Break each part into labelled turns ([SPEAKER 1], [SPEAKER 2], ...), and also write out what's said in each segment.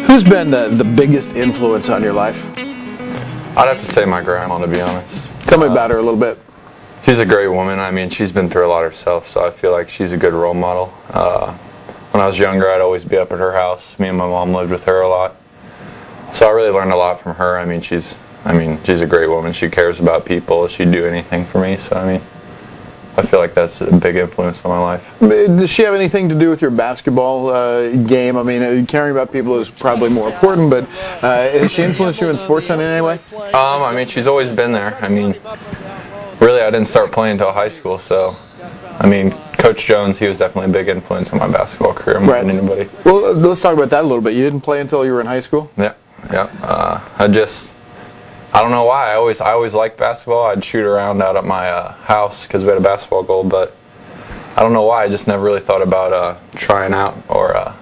[SPEAKER 1] Who's been the biggest influence on your life?
[SPEAKER 2] I'd have to say my grandma, to be honest.
[SPEAKER 1] Tell me about her a little bit.
[SPEAKER 2] She's a great woman. I mean, she's been through a lot herself, so I feel like she's a good role model. When I was younger, I'd always be up at her house. Me and my mom lived with her a lot. So I really learned a lot from her. I mean, she's a great woman. She cares about people. She'd do anything for me. So, I mean, I feel like that's a big influence on my life.
[SPEAKER 1] Does she have anything to do with your basketball game? I mean, caring about people is probably more important, but has she influenced you in sports in any way?
[SPEAKER 2] I mean, she's always been there. I mean, really, I didn't start playing until high school, so, I mean, Coach Jones, he was definitely a big influence on my basketball career more than anybody.
[SPEAKER 1] Well, let's talk about that a little bit. You didn't play until you were in high school?
[SPEAKER 2] Yeah. I don't know why. I always liked basketball. I'd shoot around out at my house because we had a basketball goal, but I don't know why. I just never really thought about trying out or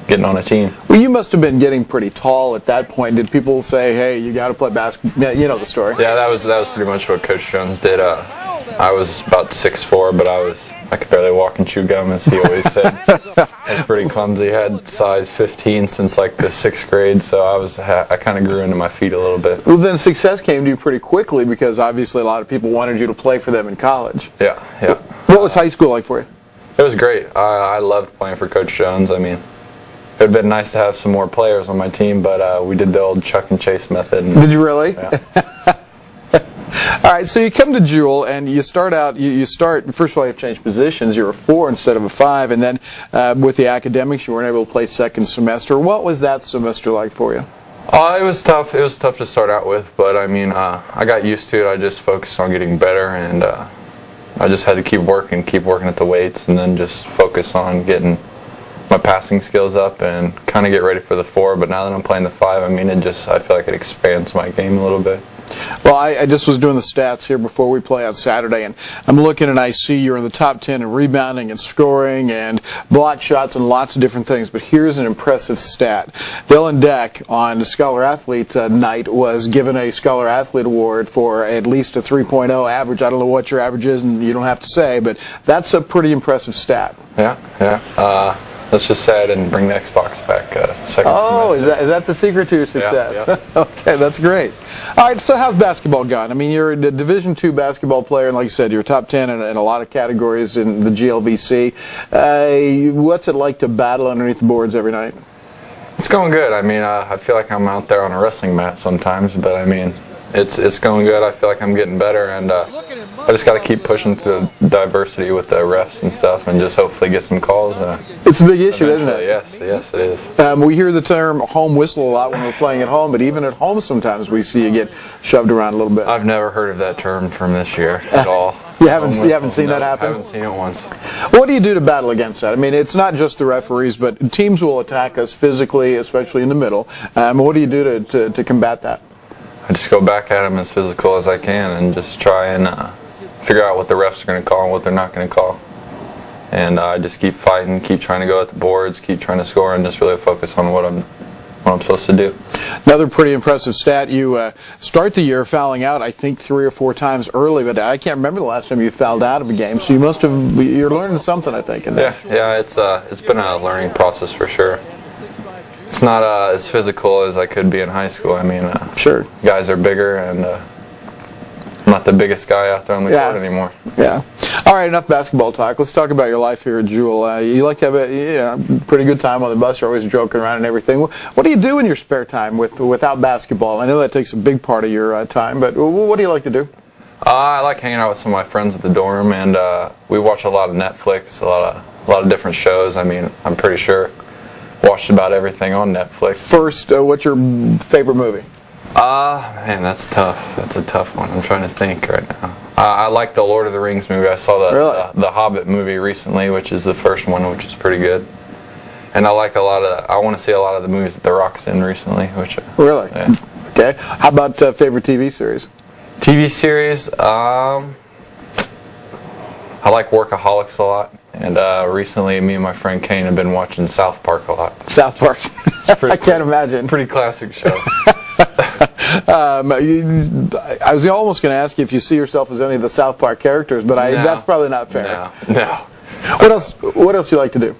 [SPEAKER 2] getting on a team.
[SPEAKER 1] Well, you must have been getting pretty tall at that point. Did people say, "Hey, you got to play basketball"? You know the story.
[SPEAKER 2] Yeah, that was pretty much what Coach Jones did. I was about 6'4", but I could barely walk and chew gum, as he always said. I was pretty clumsy. I had size 15 since like the 6th grade, so I kind of grew into my feet a little bit.
[SPEAKER 1] Well, then success came to you pretty quickly because obviously a lot of people wanted you to play for them in college.
[SPEAKER 2] Yeah.
[SPEAKER 1] What was high school like for you?
[SPEAKER 2] It was great. I loved playing for Coach Jones. I mean, it would have been nice to have some more players on my team, but we did the old Chuck and Chase method.
[SPEAKER 1] Did you really?
[SPEAKER 2] Yeah.
[SPEAKER 1] All right, so you come to Jewel and you start out. You start first of all. You have changed positions. You're a 4 instead of a 5, and then with the academics, you weren't able to play second semester. What was that semester like for you?
[SPEAKER 2] It was tough. It was tough to start out with, but I mean, I got used to it. I just focused on getting better, and I just had to keep working at the weights, and then just focus on getting my passing skills up and kind of get ready for the 4. But now that I'm playing the 5, I mean, I feel like it expands my game a little bit.
[SPEAKER 1] Well, I just was doing the stats here before we play on Saturday, and I'm looking and I see you're in the top 10 in rebounding and scoring and block shots and lots of different things. But here's an impressive stat. Dillon on Scholar Athlete night was given a Scholar Athlete award for at least a 3.0 average. I don't know what your average is, and you don't have to say, but that's a pretty impressive stat.
[SPEAKER 2] Yeah. Let's just say I didn't bring the Xbox back second semester.
[SPEAKER 1] Is that the secret to your success?
[SPEAKER 2] Yeah.
[SPEAKER 1] Okay, that's great. All right, so how's basketball gone? I mean, you're a Division II basketball player, and like you said, you're top 10 in a lot of categories in the GLVC. What's it like to battle underneath the boards every night?
[SPEAKER 2] It's going good. I mean, I feel like I'm out there on a wrestling mat sometimes, but I mean, it's going good. I feel like I'm getting better, and I just got to keep pushing through the diversity with the refs and stuff, and just hopefully get some calls.
[SPEAKER 1] It's a big issue, isn't it?
[SPEAKER 2] Yes, it is.
[SPEAKER 1] We hear the term home whistle a lot when we're playing at home, but even at home sometimes we see you get shoved around a little bit.
[SPEAKER 2] I've never heard of that term from this year at all.
[SPEAKER 1] You haven't seen that happen?
[SPEAKER 2] I haven't seen it once.
[SPEAKER 1] What do you do to battle against that? I mean, it's not just the referees, but teams will attack us physically, especially in the middle. What do you do to combat that?
[SPEAKER 2] I just go back at them as physical as I can and just try and figure out what the refs are going to call and what they're not going to call. And I just keep fighting, keep trying to go at the boards, keep trying to score, and just really focus on what I'm supposed to do.
[SPEAKER 1] Another pretty impressive stat, you start the year fouling out, I think 3 or 4 times early, but I can't remember the last time you fouled out of a game, so you're learning something, I think.
[SPEAKER 2] Yeah, it's been a learning process for sure. It's not as physical as I could be in high school. I mean,
[SPEAKER 1] sure,
[SPEAKER 2] guys are bigger, and I'm not the biggest guy out there on the court anymore.
[SPEAKER 1] Yeah. All right, enough basketball talk. Let's talk about your life here at Jewel. You like to have a pretty good time on the bus. You're always joking around and everything. What do you do in your spare time without basketball? I know that takes a big part of your time, but what do you like to do?
[SPEAKER 2] I like hanging out with some of my friends at the dorm, and we watch a lot of Netflix, a lot of different shows. I mean, I'm pretty sure watched about everything on Netflix.
[SPEAKER 1] First, what's your favorite movie?
[SPEAKER 2] Man, that's tough. That's a tough one. I'm trying to think right now. I like the Lord of the Rings movie. I saw the Hobbit movie recently, which is the first one, which is pretty good. And I like I want to see a lot of the movies that The Rock's in recently.
[SPEAKER 1] Really?
[SPEAKER 2] Yeah.
[SPEAKER 1] Okay. How about favorite TV series?
[SPEAKER 2] TV series, I like Workaholics a lot. And recently, me and my friend Kane have been watching South Park a lot.
[SPEAKER 1] South Park. I can't imagine.
[SPEAKER 2] Pretty classic show.
[SPEAKER 1] I was almost going to ask you if you see yourself as any of the South Park characters, but that's probably not fair.
[SPEAKER 2] No.
[SPEAKER 1] What else do you like to do?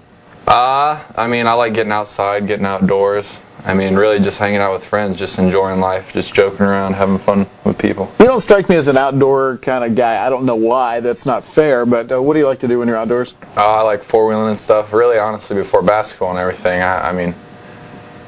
[SPEAKER 2] I mean, I like getting outside, getting outdoors. I mean, really just hanging out with friends, just enjoying life, just joking around, having fun with people.
[SPEAKER 1] You don't strike me as an outdoor kind of guy. I don't know why. That's not fair, but what do you like to do when you're outdoors?
[SPEAKER 2] I like four-wheeling and stuff. Really, honestly, before basketball and everything, I mean,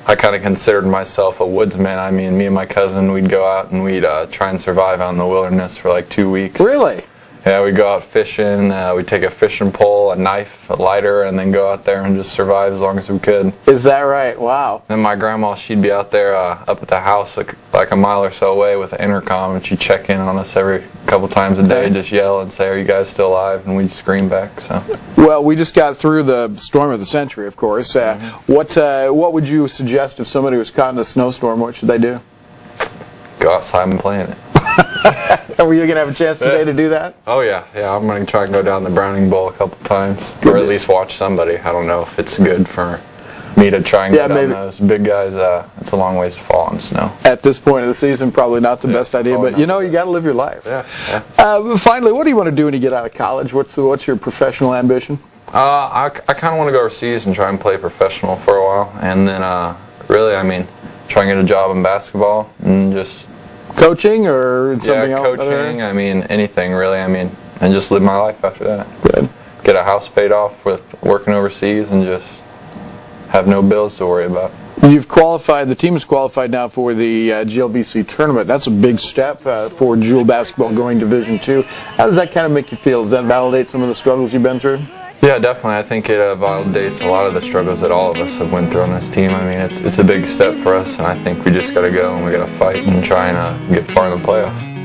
[SPEAKER 2] I kind of considered myself a woodsman. I mean, me and my cousin, we'd go out and we'd try and survive out in the wilderness for like 2 weeks.
[SPEAKER 1] Really?
[SPEAKER 2] Yeah, we'd go out fishing. We'd take a fishing pole, a knife, a lighter, and then go out there and just survive as long as we could.
[SPEAKER 1] Is that right? Wow.
[SPEAKER 2] Then my grandma, she'd be out there up at the house like a mile or so away with an intercom, and she'd check in on us every couple times a day, just yell and say, "Are you guys still alive?" And we'd scream back. So.
[SPEAKER 1] Well, we just got through the storm of the century, of course. What would you suggest if somebody was caught in a snowstorm? What should they do?
[SPEAKER 2] Go outside and play in it.
[SPEAKER 1] Were you going to have a chance today to do that?
[SPEAKER 2] Oh, yeah. I'm going to try and go down the Browning Bowl a couple times, or at least watch somebody. I don't know if it's good for me to try and go down those big guys. It's a long ways to fall in snow.
[SPEAKER 1] At this point of the season, probably not the best idea, but you got to live your life.
[SPEAKER 2] Yeah.
[SPEAKER 1] Finally, what do you want to do when you get out of college? What's your professional ambition?
[SPEAKER 2] I kind of want to go overseas and try and play professional for a while, and then really, I mean, try and get a job in basketball and just
[SPEAKER 1] coaching or something else?
[SPEAKER 2] Yeah, coaching. I mean, anything really. I mean, and just live my life after that.
[SPEAKER 1] Good.
[SPEAKER 2] Get a house paid off with working overseas and just have no bills to worry about.
[SPEAKER 1] You've qualified. The team is qualified now for the GLBC tournament. That's a big step for Jewel basketball going Division II. How does that kind of make you feel? Does that validate some of the struggles you've been through?
[SPEAKER 2] Yeah, definitely. I think it validates a lot of the struggles that all of us have went through on this team. I mean, it's a big step for us, and I think we just got to go and we got to fight and try and get far in the playoffs.